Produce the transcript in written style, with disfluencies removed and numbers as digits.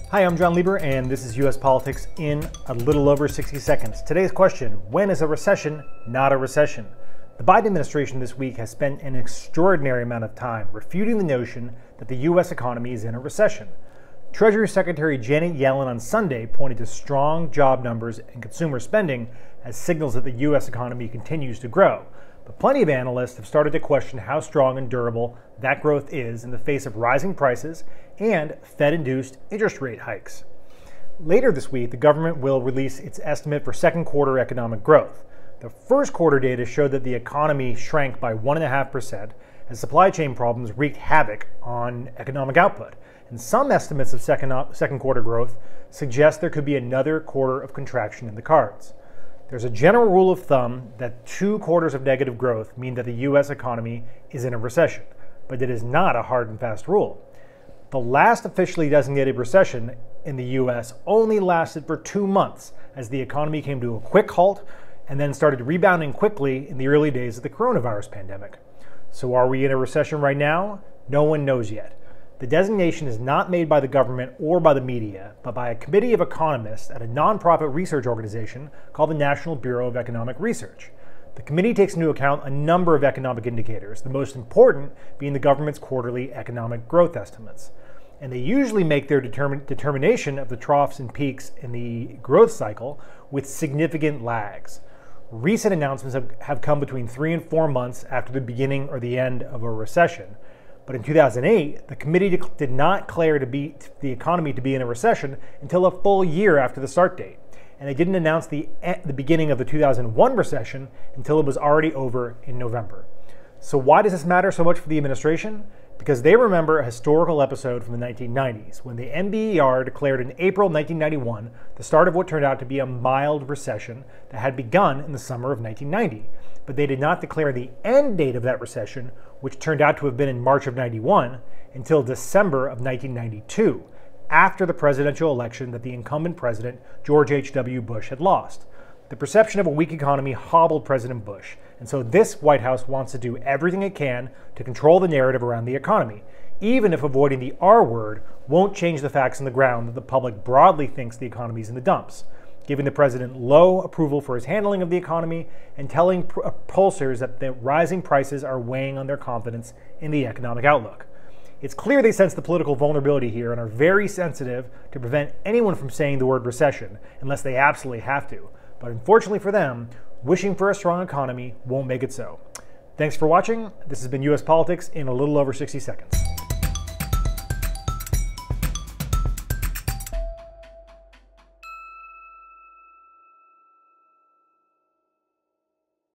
Hi, I'm Jon Lieber, and this is U.S. Politics in a little over 60 seconds. Today's question: when is a recession not a recession? The Biden administration this week has spent an extraordinary amount of time refuting the notion that the U.S. economy is in a recession. Treasury Secretary Janet Yellen on Sunday pointed to strong job numbers and consumer spending as signals that the U.S. economy continues to grow. But plenty of analysts have started to question how strong and durable that growth is in the face of rising prices and Fed-induced interest rate hikes. Later this week, the government will release its estimate for second quarter economic growth. The first quarter data showed that the economy shrank by 1.5% as supply chain problems wreaked havoc on economic output. And some estimates of second quarter growth suggest there could be another quarter of contraction in the cards. There's a general rule of thumb that 2 quarters of negative growth mean that the U.S. economy is in a recession, but it is not a hard and fast rule. The last officially designated recession in the U.S. only lasted for 2 months as the economy came to a quick halt and then started rebounding quickly in the early days of the coronavirus pandemic. So are we in a recession right now? No one knows yet. The designation is not made by the government or by the media, but by a committee of economists at a nonprofit research organization called the National Bureau of Economic Research. The committee takes into account a number of economic indicators, the most important being the government's quarterly economic growth estimates. And they usually make their determination of the troughs and peaks in the growth cycle with significant lags. Recent announcements have come between 3 and 4 months after the beginning or the end of a recession. But in 2008, the committee did not declare the economy to be in a recession until a full year after the start date. And they didn't announce the beginning of the 2001 recession until it was already over in November. So why does this matter so much for the administration? Because they remember a historical episode from the 1990s when the NBER declared in April 1991 the start of what turned out to be a mild recession that had begun in the summer of 1990. But they did not declare the end date of that recession, which turned out to have been in March of 91, until December of 1992, after the presidential election that the incumbent president, George H.W. Bush, had lost. The perception of a weak economy hobbled President Bush, and so this White House wants to do everything it can to control the narrative around the economy, even if avoiding the R word won't change the facts on the ground that the public broadly thinks the economy is in the dumps, giving the president low approval for his handling of the economy and telling pollsters that the rising prices are weighing on their confidence in the economic outlook. It's clear they sense the political vulnerability here and are very sensitive to prevent anyone from saying the word recession unless they absolutely have to. But unfortunately for them, wishing for a strong economy won't make it so. Thanks for watching. This has been U.S. Politics in a little over 60 seconds.